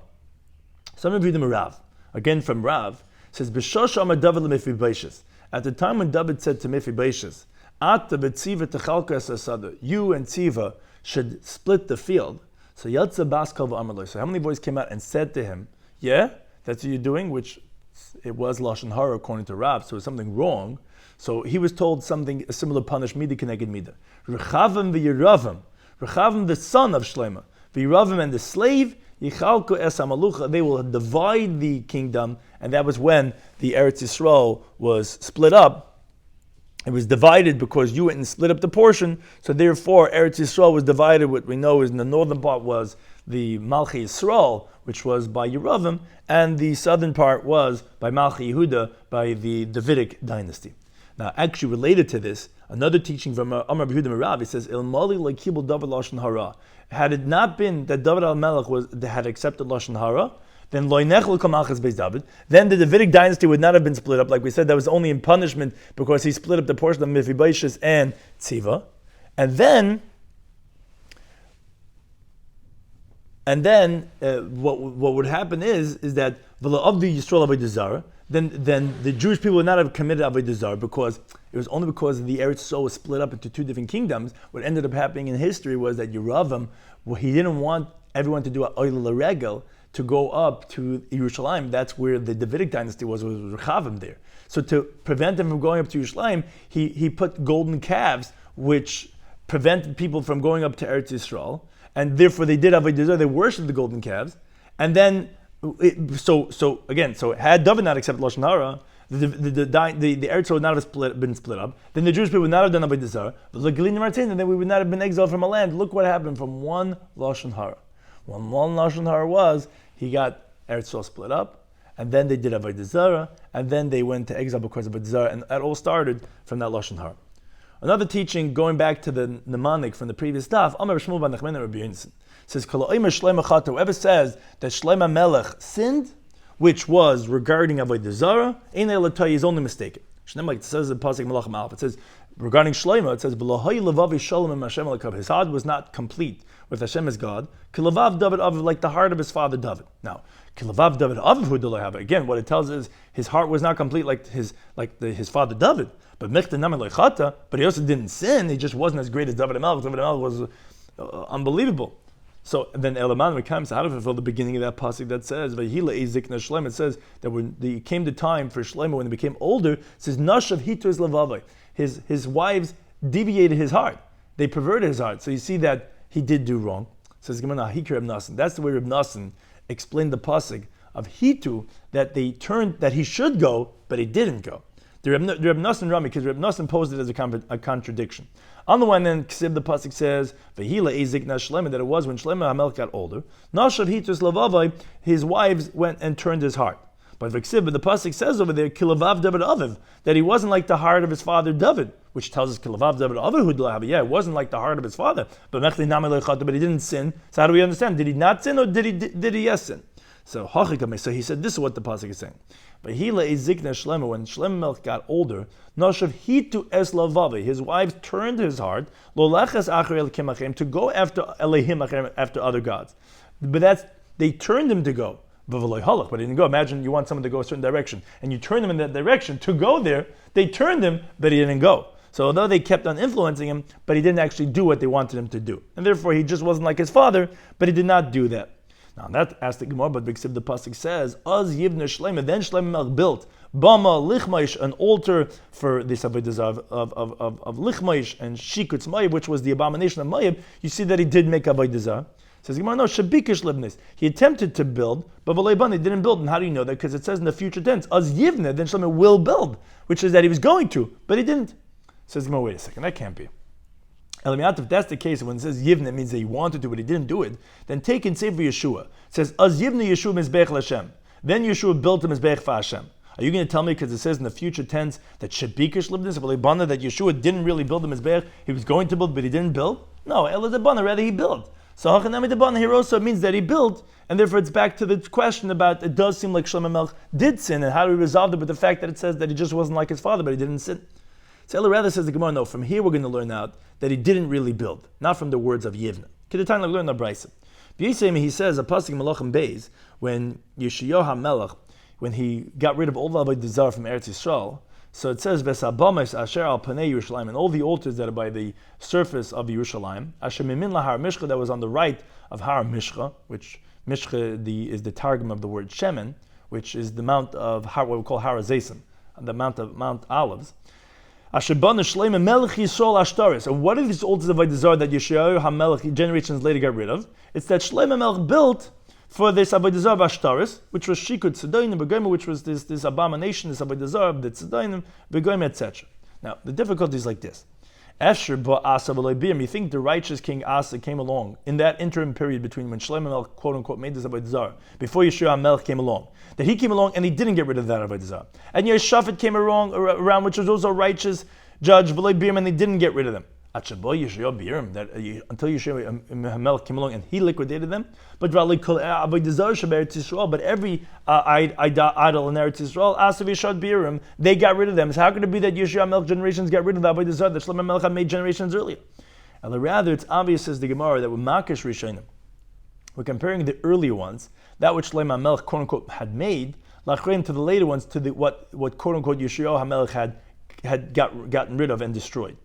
Some of you them Rav. Again from Rav, says B'shosh Amar David leMephibosheth. At the time when David said to Mephibosheth, Ata v'tziva techalka es asada, you and Tziva should split the field. So Yatza Bas Kol v'Amar lo. So how many boys came out and said to him, yeah, that's what you're doing, which it was Lashon Hara according to Rav, so it was something wrong. So he was told something, a similar punish, Mida Keneged Mida. Rechavim v'Yeravim, Rechavim the son of Shlomo, v'Yeravim and the slave, Yichalku es hamalucha, they will divide the kingdom, and that was when the Eretz Yisrael was split up. It was divided because you went and split up the portion, so therefore Eretz Yisrael was divided. What we know is in the northern part was the Malchi Yisrael, which was by Yeravim, and the southern part was by Malchi Yehuda, by the Davidic dynasty. Now, actually related to this, another teaching from Amar Yehuda Merav, he says, Il Mali Lekibul David Lashon Hara. Had it not been that David al-Melech had accepted Lashon Hara, then then the Davidic dynasty would not have been split up. Like we said, that was only in punishment because he split up the portion of Mephibosheth and Tziva. And then what would happen is that of the Yisrael Avodah Zarah, then the Jewish people would not have committed Avodah Zarah because it was only because the Eretz Yisrael was split up into two different kingdoms. What ended up happening in history was that Yeravim, he didn't want everyone to do a oil l'regel, to go up to Yerushalayim. That's where the Davidic dynasty was Rechavim there. So to prevent them from going up to Yerushalayim, he put golden calves, which prevented people from going up to Eretz Yisrael, and therefore they did Avodah Zarah, they worshipped the golden calves, and then, so had David not accepted Lashon Hara, the Eretz Yisrael would not have been split up, then the Jewish people would not have done Avodah Zarah, and then we would not have been exiled from a land. Look what happened from one Lashon Hara. One Lashon Hara was, he got Eretz Yisrael split up, and then they did Avodah Zarah, and then they went to exile because of Avodah Zarah, and that all started from that Lashon Hara. Another teaching, going back to the mnemonic from the previous Daf, Amar Shmuel ben Nachman Rabbi Yonasan, says, whoever says that Shlomo Melech sinned, which was regarding Avodah Zarah, is only mistaken. It says in Pasuk Melachim Aleph, it says, regarding Shlomo, it says, his heart was not complete with Hashem as God, Kilavav David Aviv, like the heart of his father David. Now, Kilavav David Aviv who do have again, what it tells is his heart was not complete like his father David. But he also didn't sin. He just wasn't as great as David HaMelech. David HaMelech was unbelievable. So then Elaman comes out of it for the beginning of that pasuk that says Vayhila Ezikna Shlomo. It says that when it came the time for Shlomo, when he became older, it says Nashav Hitu is Levavai. His wives deviated his heart. They perverted his heart. So you see that he did do wrong. Says Gemara, Hikar Reb Nassan. That's the way Reb Nassan explained the pasuk of Hitu, that he should go, but he didn't go. The Reb Nassan Rami, because Reb Nassan posed it as a contradiction. On the one hand, Ksib the pasuk says Vehila Ezik Na Shlomo, that it was when Shlomo HaMelech got older. Nashav Hitus Lavavai, his wives went and turned his heart. But the pasuk says over there, Kilavav David Aviv, that he wasn't like the heart of his father David, which tells us Kilavav David Aviv who do have. Yeah, it wasn't like the heart of his father, but he didn't sin. So how do we understand? Did he not sin or did he yes sin? So he said this is what the pasuk is saying. But Hila Ezikna Shlomo, when Shlomo Melech got older, Nashav Hitu Es Lavavi, his wives turned his heart, Lolechas Acher Elokim Achem, to go after Elohim Achem, after other gods. But they turned him to go. But he didn't go. Imagine you want someone to go a certain direction, and you turn them in that direction to go there. They turned him, but he didn't go. So although they kept on influencing him, but he didn't actually do what they wanted him to do. And therefore he just wasn't like his father, but he did not do that. Now that asked the Gemara, but B'Ksiv the pasuk says, "Az Yivne Shlomo." Then Shlomo Melech built Bama Lichmaish, an altar for this avodah of Lichmaish and Shikutz Mayib, which was the abomination of Mayib. You see that he did make avodah zarah. Says Gemara, no, Shabikish Libnis. He attempted to build, but V'leiban, he didn't build. And how do you know that? Because it says in the future tense, Az Yivne, then Shlomo will build, which is that he was going to, but he didn't. Says Gemara, wait a second, that can't be. If that's the case, when it says Yivne, it means that he wanted to, but he didn't do it. Then take and say for Yeshua. It says, Az Yivne Yeshua Mizbech L'Hashem. Then Yeshua built a Mizbech for Hashem. Are you going to tell me, because it says in the future tense, that Shabikish Libnis, that Yeshua didn't really build the Mizbech, he was going to build, but he didn't build? No, Ela Debana, rather he built. So Hachanami Debana here also means that he built, and therefore it's back to the question about, it does seem like Shlomo Melech did sin, and how do we resolve it with the fact that it says that he just wasn't like his father, but he didn't sin. So Ella rather says the Gemara, no, from here we're going to learn out that he didn't really build, not from the words of Yivna. Kedetan like learn the Brisa. He says, a pasuk in Malachim Beis, when Yeshua HaMelech, when he got rid of all the Avodah Zarah from Eretz Yisrael, so it says, V'sabames asher al panei Yerushalayim, and all the altars that are by the surface of Yerushalayim, asher mimin lahar Mishcha, that was on the right of Har Mishcha, which Mishcha is the targum of the word Shemen, which is the mount of what we call Har Hazeisim, the mount of Mount Olives. Asher bana Shloime Melech Yisrael Ashtaris. And what are these altars of Avodah Zarah that Yeshayahu HaMelech generations later got rid of? It's that Shloime Melech built for this Avodah Zarah of Ashtaris, which was Shikud Tzedonim Begoyim, which was this abomination, this Avodah Zarah, the Tzedonim Begoyim, etc. Now the difficulty is like this: Esher ba Asa v'loibim. You think the righteous king Asa came along in that interim period between when Shlomo Melech quote unquote made this Avodah Zarah, before Yeshua HaMelech came along, that he came along and he didn't get rid of that Avodah Zarah, and Yeshafat came around, which was also a righteous judge v'loibim, and they didn't get rid of them. That until Yeshua HaMelech came along and he liquidated them, but every idol in Eretz Yisrael, Asav Yeshad Birim, they got rid of them. So how could it be that Yeshua HaMelech generations got rid of the Avodah Zarah that Shlomo HaMelech had made generations earlier? And rather, it's obvious, says the Gemara, that with Makish Rishonim, we're comparing the earlier ones, that which Shlomo HaMelech quote unquote had made, lachrein, to the later ones, to the what quote unquote Yeshua HaMelech had gotten rid of and destroyed,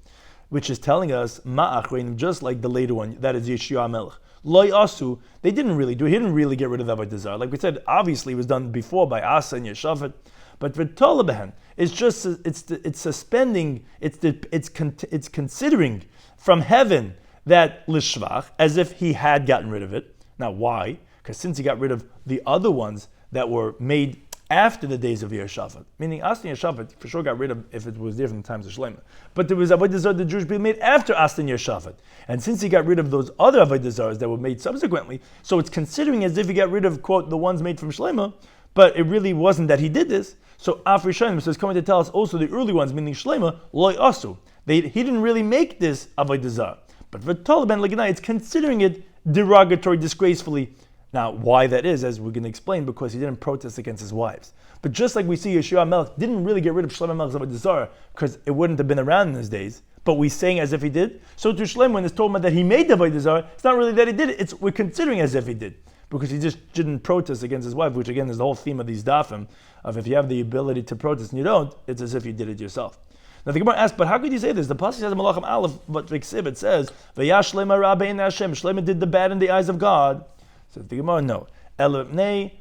which is telling us ma'achrein, just like the later one, that is Yeshua HaMelech. Loi asu, they didn't really do. He didn't really get rid of the Avodah Zarah. Like we said, obviously it was done before by Asa and Yeshafat. But for Tolabehen, it's just it's suspending. It's considering from heaven that lishvach as if he had gotten rid of it. Now why? Because since he got rid of the other ones that were made after the days of Yeshafat, meaning Asa and Yeshafat for sure got rid of if it was there from the times of Shlomo. But there was Avodah Zarah the Jewish people made after Asa and Yeshafat, and since he got rid of those other Avodah Zarahs that were made subsequently, so it's considering as if he got rid of quote the ones made from Shlomo, but it really wasn't that he did this. So Af Rishonim, so it's coming to tell us also the early ones, meaning Shlomo, Loi Asu, he didn't really make this Avodah Zarah. But for Tolben Leganai, it's considering it derogatory, disgracefully. Now, why that is, as we're going to explain, because he didn't protest against his wives. But just like we see Yeshua HaMelech didn't really get rid of Shlomo Melech's Avodah Zarah, because it wouldn't have been around in his days, but we're saying as if he did. So to Shlomo, when it's told him that he made the Avodah Zarah, it's not really that he did it, we're considering as if he did, because he just didn't protest against his wife, which again is the whole theme of these dafim, of if you have the ability to protest and you don't, it's as if you did it yourself. Now the Gemara asks, but how could you say this? The pasuk says in Malachim Aleph, but it says, "Vayash Shlomo Rabbeinu Hashem." Shlomo did the bad in the eyes of God. So the Gemara, no. It's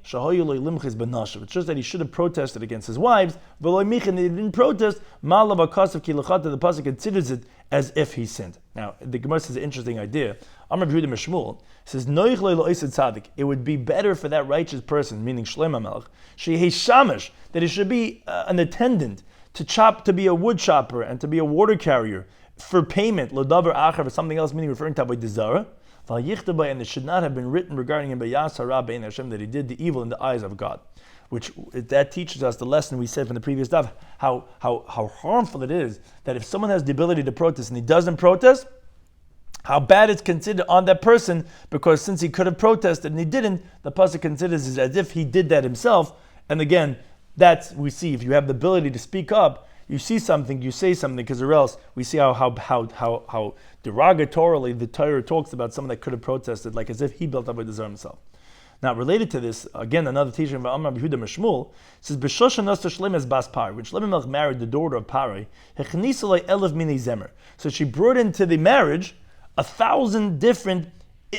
just that he should have protested against his wives. And he didn't protest. The pasuk considers it as if he sinned. Now the Gemara says an interesting idea. Amar Rabbi Shloimy Schwartzberg says, it would be better for that righteous person, meaning Shlomo Melech, that he should be an attendant, to be a wood chopper and to be a water carrier for payment, l'davar acher, for something else, meaning referring to Avodah Zarah. And it should not have been written regarding him that he did the evil in the eyes of God. Which that teaches us the lesson we said from the previous daf, how harmful it is that if someone has the ability to protest and he doesn't protest, how bad it's considered on that person, because since he could have protested and he didn't, the pasuk considers it as if he did that himself. And again, that's we see if you have the ability to speak up, you see something, you say something, because or else we see how derogatorily the Torah talks about someone that could have protested, like as if he built up Avodah Zarah himself. Now, related to this, again, another teaching of Amar Yehuda Mishmul says, "B'shoshan nasta Shlomo es bas Pari." When Shlomo Melech married the daughter of Pari, hechnisa lei elef mini zemer. So she brought into the marriage 1,000 different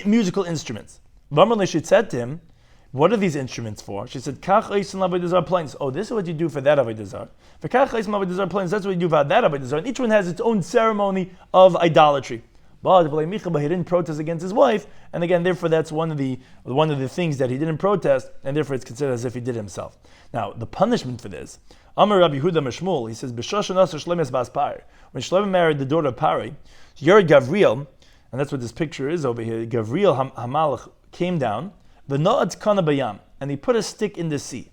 musical instruments. V'amar she said to him, "What are these instruments for?" She said, "Kach eisen Avodah Zarah plains." Oh, this is what you do for that Avodah Zarah. For Kach eisen Avodah Zarah plains, that's what you do for that Avodah Zarah. And each one has its own ceremony of idolatry. But he didn't protest against his wife, and again, therefore, that's one of the things that he didn't protest, and therefore it's considered as if he did himself. Now, the punishment for this, Amar Rabbi Yehuda Mishmul, he says, "B'shoshan nasa Shlomo es bas Pari." When Shlomo married the daughter of Pari, Yer Gavriel, and that's what this picture is over here. Gavriel Hamalach came down. V'no'at kana bayam, and he put a stick in the sea.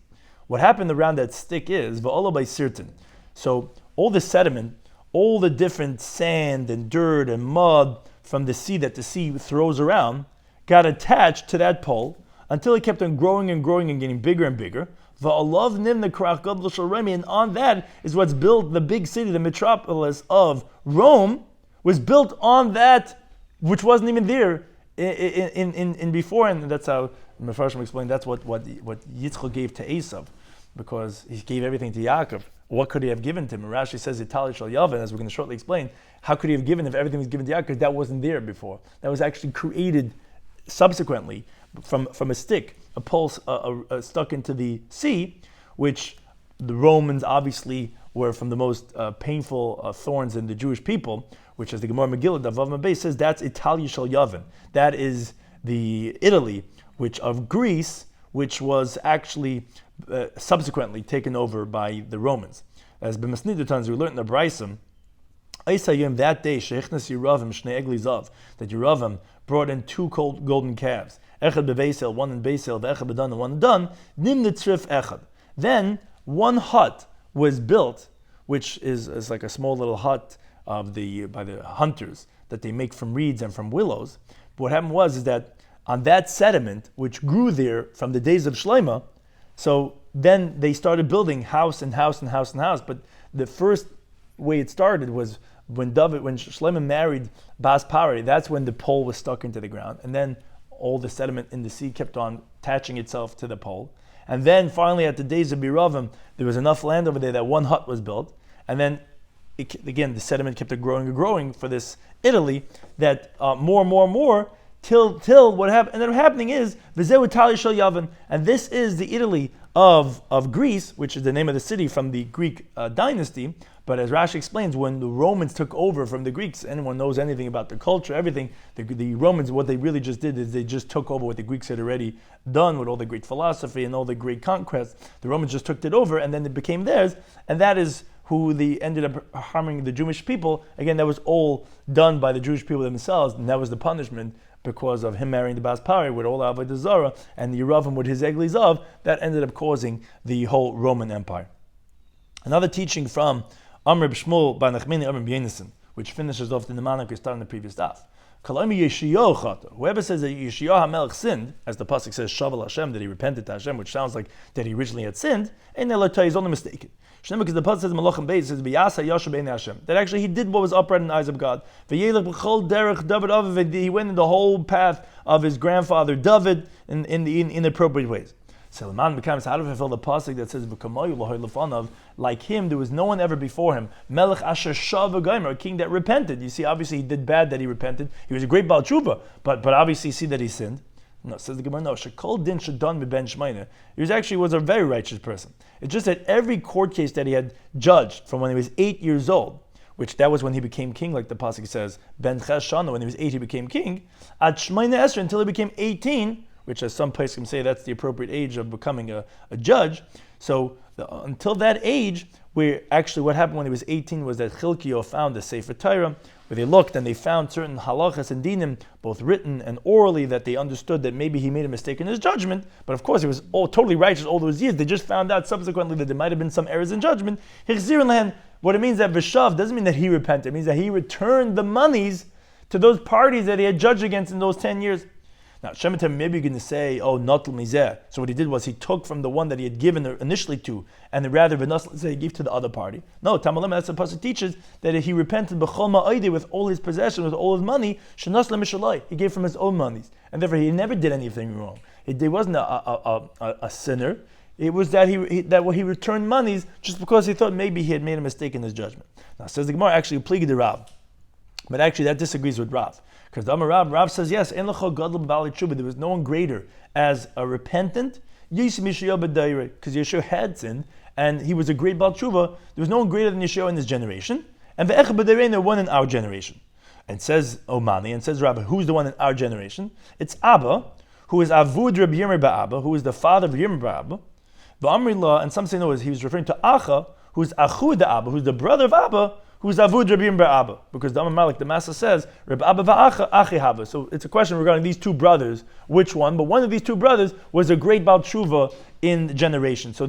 What happened around that stick is v'olo by sirtin. So all the sediment, all the different sand and dirt and mud from the sea that the sea throws around, got attached to that pole until it kept on growing and growing and getting bigger and bigger. Va'alav nimna karach gadol shel Rome, and on that is what's built, the big city, the metropolis of Rome, was built on that, which wasn't even there in before, and that's how Mefarshim explained. That's what Yitzchak gave to Esav, because he gave everything to Yaakov. What could he have given to him? And Rashi says, Itali shel Yavin, as we're going to shortly explain. How could he have given if everything was given to Yaakov? That wasn't there before. That was actually created subsequently from a stick, a pole stuck into the sea, which the Romans obviously were from the most painful thorns in the Jewish people, which, as the Gemara Megillah Daf Yomi says, that's Itali shel Yavin. That is the Italy, of Greece, which was actually subsequently taken over by the Romans. As B'Masnidutans, we learned in the Braisim, that day, Sheichnas Yeravim Shnei Egli Zav, that Yeravim brought in two golden calves, Echad beBeisel, one in Beisel, Echad beDan, and one in Dan, Nim Nitzrif Echad. Then one hut was built, which is like a small little hut by the hunters that they make from reeds and from willows. But what happened is that on that sediment, which grew there from the days of Shlomo, so then they started building house and house and house and house. But the first way it started was when Shlomo married Bas Pari. That's when the pole was stuck into the ground, and then all the sediment in the sea kept on attaching itself to the pole. And then finally, at the days of Biravim, there was enough land over there that one hut was built, and then again the sediment kept growing and growing for this Italy, that more and more till what happened. And then what happening is V'zeu Itali shel Yavin, and this is the Italy of Greece, which is the name of the city from the Greek dynasty. But as Rashi explains, when the Romans took over from the Greeks, anyone knows anything about the culture, everything, the Romans, what they really just did is they just took over what the Greeks had already done with all the great philosophy and all the great conquests. The Romans just took it over, and then it became theirs, and that is who they ended up harming the Jewish people. Again, that was all done by the Jewish people themselves, and that was the punishment because of him marrying the Bas Pari with all the Avodah Zarah and the Yeravim with his Egli Zav. That ended up causing the whole Roman Empire. Another teaching from Amr B'Shmuel Bar Nachmani Amr B'Yenison, which finishes off the Nemanak we started in the previous daf. Whoever says that Yeshiyahu HaMelech sinned, as the pasuk says, Shavel Hashem, that he repented to Hashem, which sounds like that he originally had sinned, and he's only mistaken. Because the pasuk says, Malachim Beis says, V'yasa Yashu B'nei Hashem, that actually he did what was upright in the eyes of God. V'yelech B'chol Derech David Aviv, he went in the whole path of his grandfather David in appropriate ways. Salman becomes how to fulfill the pasuk that says V'kamoyu L'hoy L'fanav, like him there was no one ever before him, Melech Asher Shav V'Gomer, a king that repented. You see, obviously he did bad that he repented. He was a great Baal Tshuva, but obviously you see that he sinned. No, says the Gemara, no, Shekol Din Shadon B'Ben Shmeina. He was a very righteous person. It's just that every court case that he had judged from when he was 8 years old, which that was when he became king, like the pasuk says, Ben Ches Shana, when he was 8 he became king, at Shmeina Esra, until he became 18, which as some places can say that's the appropriate age of becoming a judge. So until that age, where actually what happened when he was 18 was that Chilkiah found the Sefer Torah, where they looked and they found certain halachas and dinim, both written and orally, that they understood that maybe he made a mistake in his judgment. But of course, he was totally righteous all those years. They just found out subsequently that there might have been some errors in judgment. What it means that Vishav doesn't mean that he repented. It means that he returned the monies to those parties that he had judged against in those 10 years. Now, Shemetem, maybe you're going to say, oh, Natal Mizeh. So what he did was he took from the one that he had given initially to, and then rather than he gave to the other party. No, Tamalim, that's the pasuk teaches that he repented b'chol ma'odeh, with all his possessions, with all his money, shenas lemishalai. He gave from his own monies, and therefore he never did anything wrong. He wasn't a sinner. It was that he returned monies just because he thought maybe he had made a mistake in his judgment. Now, says the Gemara, actually, Pligi the Rav. But actually, that disagrees with Rav. Because the Rav says, yes, there was no one greater as a repentant, because Yeshua had sinned, and he was a great Baal Tshuva. There was no one greater than Yeshua in his generation, and the one in our generation. And says Omani, and says Rabbi, who's the one in our generation? It's Abba, who is Avud Rabbi Yirmiyah Ba'Abba, who is the father of Yirmiyah Ba'Abba. The Amrillah, and some say no, he was referring to Acha, who's Achud Abba, who's the brother of Abba, who's Avud Rabbi Yirmiyah Ba'Abba, because the Amar Malik, the Master says, Rabbi Abba va'acha achi hava. So it's a question regarding these two brothers, which one? But one of these two brothers was a great Baal Tshuva in generation. So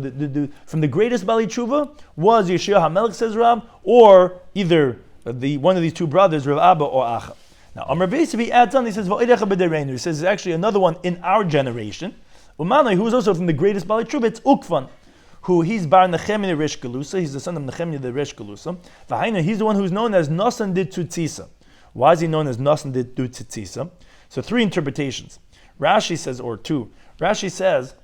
from the greatest Baal Tshuva was Yeshua HaMelech, says Rab, or either one of these two brothers, Rabbi Abba or Acha. Now Amar Beisiv, he adds on, he says, he says there's actually another one in our generation, Umanai, who is also from the greatest Baal Tshuva, it's Ukvan. who he's Bar Nechemia Resh Galusa, he's the son of Nechemia the Resh Galusa. V'haina, he's the one who's known as Nasan de Tutzisa. Why is he known as Nasan de Tutzisa? So three interpretations. Rashi says, or two. Rashi says,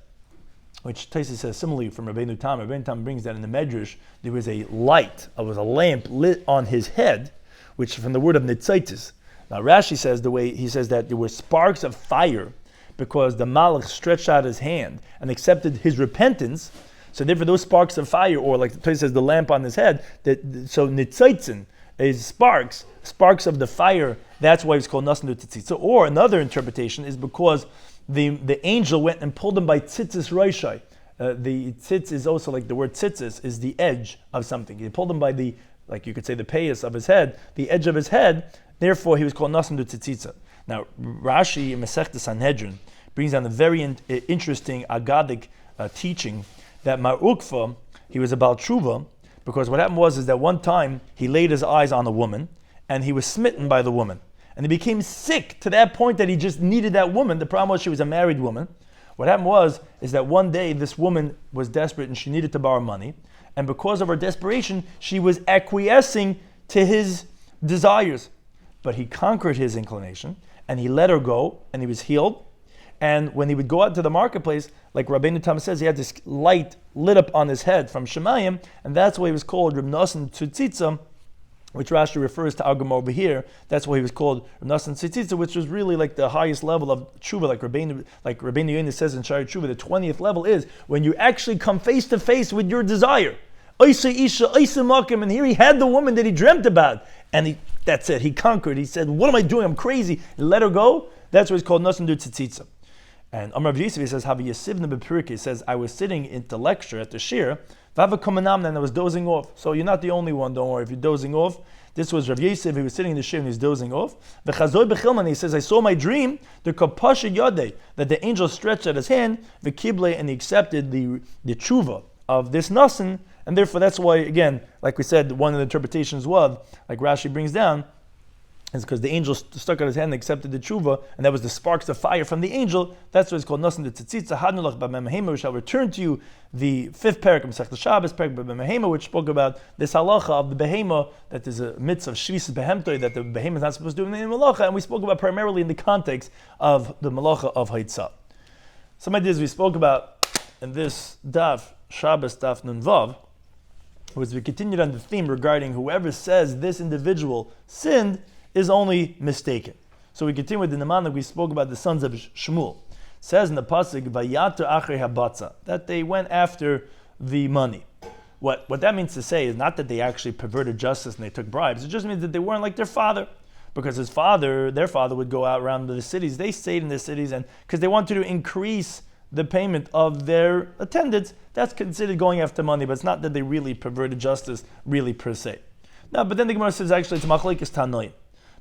which Taisa says similarly from Rabbeinu Tam. Rabbeinu Tam brings that in the Medrash, there was a light, there was a lamp lit on his head, which from the word of Nitzaitis. Now Rashi says the way he says that there were sparks of fire because the Malach stretched out his hand and accepted his repentance. So therefore those sparks of fire, or like the Torah says, the lamp on his head, so nitzaitzin is sparks of the fire, that's why it's called Nasan Tzitzit. Or another interpretation is because the angel went and pulled him by tzitzis roishai. The tzitz is also like the word tzitzis is the edge of something. He pulled him by the, like you could say the payas of his head, the edge of his head, therefore he was called Nasan Tzitzitza. Now Rashi in Masechta Sanhedrin brings down a very interesting Agadic teaching that Mar Ukva, he was about Tshuva, because what happened was that one time he laid his eyes on a woman and he was smitten by the woman. And he became sick to that point that he just needed that woman. The problem was she was a married woman. What happened is that one day this woman was desperate and she needed to borrow money. And because of her desperation, she was acquiescing to his desires. But he conquered his inclination and he let her go and he was healed. And when he would go out to the marketplace, like Rabbeinu Tam says, he had this light lit up on his head from Shemayim, and that's why he was called Reb Nasan Tzitzitza, which Rashi refers to Agam over here. That's why he was called Reb Nasan Tzitzitza, which was really like the highest level of tshuva, like Rabbeinu Yonah says in Shari Tshuva. The 20th level is when you actually come face to face with your desire. Oisa Isha, Oisa Makim, and here he had the woman that he dreamt about, and that's it. He conquered. He said, "What am I doing? I'm crazy." He let her go. That's why it's called Nasan Tzitzitza. And Amar Yisrael, he says, Havi Yasivna B'Pirke, he says, I was sitting at the lecture, at the shiur, Vava Komanam, and I was dozing off. So you're not the only one, don't worry, if you're dozing off. This was Rav Yosef, he was sitting in the shiur and he's dozing off. V'chazoi B'chilman, he says, I saw my dream, the Kapasha Yodei, that the angel stretched out his hand, V'kible, and he accepted the tshuva of this Nasan, and therefore that's why, again, like we said, one of the interpretations was, like Rashi brings down, is because the angel stuck out his hand and accepted the tshuva, and that was the sparks of fire from the angel. That's why it's called Nasan Tzitzitza. Hadnulach b'mehema. We shall return to you the fifth parak of Masechta Shabbos, parak b'mehema, which spoke about this halacha of the behema, that there's a mitzvah of shvisas behemtoi, that the behema is not supposed to do any malacha, and we spoke about primarily in the context of the malacha of haitzah. Some ideas we spoke about in this daf, Shabbos Daf Nun Vav, was we continued on the theme regarding whoever says this individual sinned is only mistaken. So we continue with the Naman that we spoke about the sons of Shmuel. It says in the pasuk, "Vayater achrei habatza," that they went after the money. What that means to say is not that they actually perverted justice and they took bribes. It just means that they weren't like their father, because their father would go out around the cities. They stayed in the cities, and because they wanted to increase the payment of their attendants, that's considered going after money. But it's not that they really perverted justice, really per se. Now, but then the Gemara says actually it's machlokes tanoim.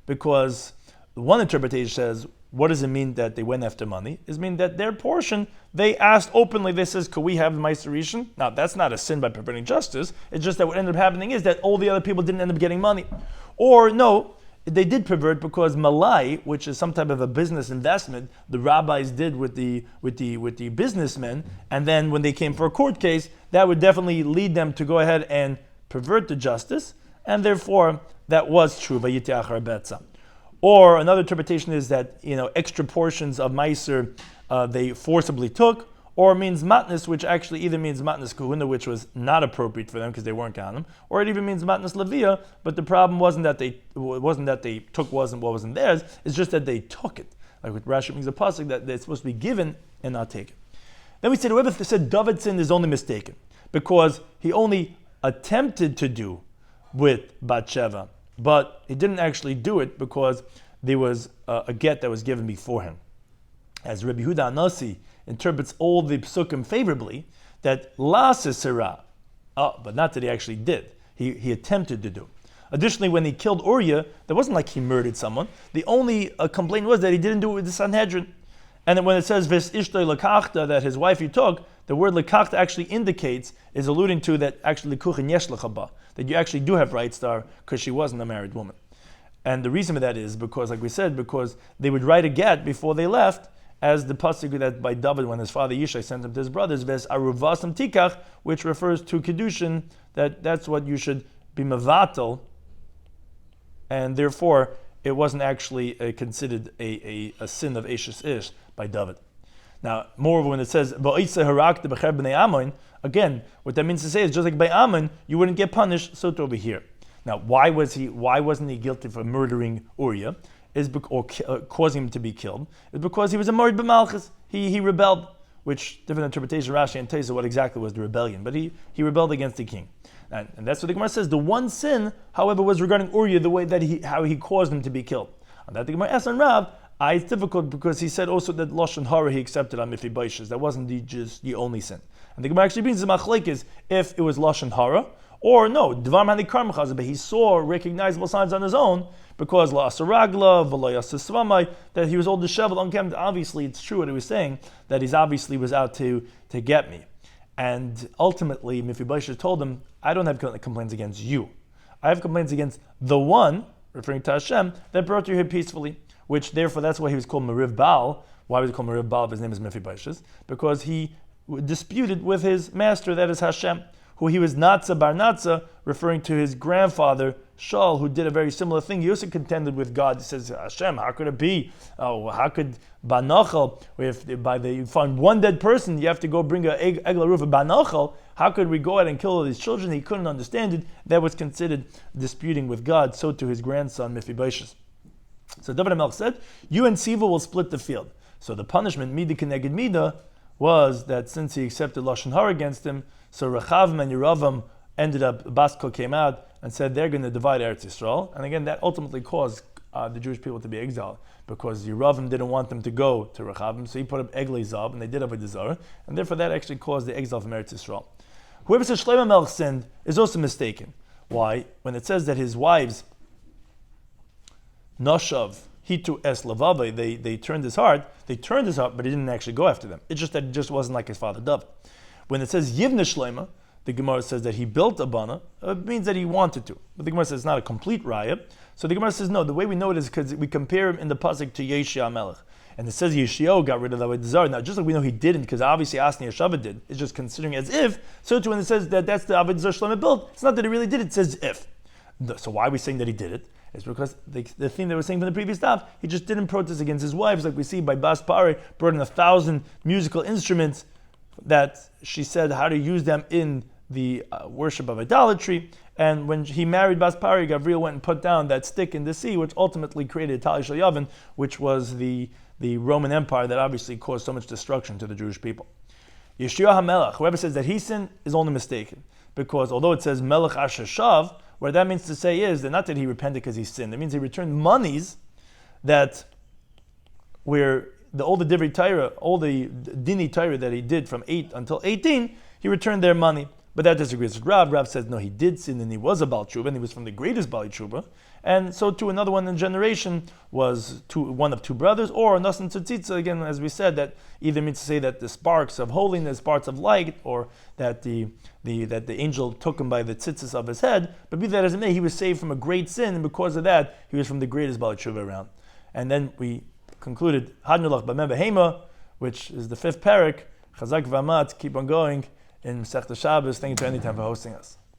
Because one interpretation says, what does it mean that they went after money? It means that their portion, they asked openly, they says, could we have the Meiser Rishon? Now, that's not a sin by perverting justice. It's just that what ended up happening is that all the other people didn't end up getting money. Or no, they did pervert because malai, which is some type of a business investment, the rabbis did with the businessmen, and then when they came for a court case, that would definitely lead them to go ahead and pervert the justice, and therefore that was true. Or another interpretation is that extra portions of meiser they forcibly took, or it means matnas, which actually either means matnas kahuna, which was not appropriate for them because they weren't ganim, or it even means matnas levia. But the problem wasn't that they took wasn't what wasn't theirs. It's just that they took it. Like with Rashi means a pasuk that it's supposed to be given and not taken. Then we said whoever said David sinned is only mistaken because he only attempted to do with Bathsheba, but he didn't actually do it because there was a get that was given before him. As Rabbi Yehuda Anasi interprets all the psukim favorably, that la sisera, but not that he actually did. He attempted to do. Additionally, when he killed Uriah, that wasn't like he murdered someone. The only complaint was that he didn't do it with the Sanhedrin. And then when it says vis ishtoi lakachta, that his wife he took, the word lakachta actually indicates, is alluding to that actually likuchin yesh lechaba, that you actually do have rights to her because she wasn't a married woman. And the reason for that is because, like we said, because they would write a get before they left, as the pasuk that by David when his father Yishai sent him to his brothers, Ves Aruvasam Tikach, which refers to Kedushin, that's what you should be mevatel, and therefore it wasn't actually considered a sin of Eshes Ish by David. Now, moreover, when it says again, what that means to say is just like by Ammon, you wouldn't get punished. So to over here. Now, why wasn't he guilty for murdering Uriah? Or causing him to be killed? It's because he was a Morid b'Malchus. He rebelled, which different interpretation Rashi and Teza what exactly was the rebellion, but he rebelled against the king. And that's what the Gemara says. The one sin, however, was regarding Uriah, the way that how he caused him to be killed. And that the Gemara asks on Rav, it's difficult because he said also that Lashon Hara he accepted on Mephibosheth. That wasn't just the only sin. And the Gemara actually brings the machlekes if it was Lashon Hara, or no, Dvar Mani Karmachaz, but he saw recognizable signs on his own because La Asaragla, V'lo Yasasvamai, that he was all disheveled, unkempt. Obviously, it's true what he was saying, that he's obviously was out to get me. And ultimately, Mephibosheth told him, I don't have complaints against you. I have complaints against the one, referring to Hashem, that brought you here peacefully. Which, therefore, that's why he was called Meriv Baal. Why was he called Meriv Baal if his name is Mephibosheth? Because he disputed with his master, that is Hashem, who he was Natza Bar Natza, referring to his grandfather, Shaul, who did a very similar thing. He also contended with God. He says, Hashem, how could it be? How could Banachal, if you find one dead person, you have to go bring a Egla roof of Banachal, how could we go out and kill all these children? He couldn't understand it. That was considered disputing with God. So to his grandson, Mephibosheth. So David HaMelech said, you and Siva will split the field. So the punishment, Mida Keneged Mida, was that since he accepted Lashon Hara against him, so Rechavim and Yeravam ended up, Basko came out and said they're going to divide Eretz Yisrael. And again, that ultimately caused the Jewish people to be exiled because Yeravam didn't want them to go to Rechavim, so he put up Eglei Zav, and they did have a desire, and therefore that actually caused the exile from Eretz Yisrael. Whoever says Shlomo Melech sinned is also mistaken. Why? When it says that his wives, Noshav, Hitu Es Lavave, they turned his heart, but he didn't actually go after them. It's just that it just wasn't like his father David. When it says Yivne Shlomo, the Gemara says that he built a bana, it means that he wanted to. But the Gemara says it's not a complete raya. So the Gemara says no, the way we know it is because we compare him in the pasuk to Yeshia Melech. And it says Yeshio got rid of the Avodah. Now, just like we know he didn't, because obviously Asni Yeshava did, it's just considering as if, so too when it says that that's the Avodah Shlomo built, it's not that he really did it says if. So why are we saying that he did it? It's because the thing they were saying from the previous Daf, he just didn't protest against his wives, like we see by Bas Pare, brought in 1,000 musical instruments that she said how to use them in the worship of idolatry. And when he married Bas Pare, Gabriel went and put down that stick in the sea, which ultimately created Tali Shel Yavin, which was the Roman Empire that obviously caused so much destruction to the Jewish people. Yeshua HaMelech, whoever says that he sinned, is only mistaken. Because although it says Melech Asher Shav, what that means to say is that not that he repented because he sinned. It means he returned monies that where all the Divrei Torah, all the Dini Torah that he did from 8 until 18, he returned their money. But that disagrees with Rav. Rav says, no, he did sin and he was a Baal Tshuva, and he was from the greatest Baal Tshuva. And so too, another one in the generation was one of two brothers, or Nasan Tzitzitza, again, as we said, that either means to say that the sparks of holiness, sparks of light, or that the angel took him by the tzitzis of his head. But be that as it may, he was saved from a great sin, and because of that, he was from the greatest Baal Tshuva around. And then we concluded Hadnulach B'mem Behema, which is the 5th parak. Chazak V'amat, keep on going in Masechta Shabbos. Thank you to Anytime for hosting us.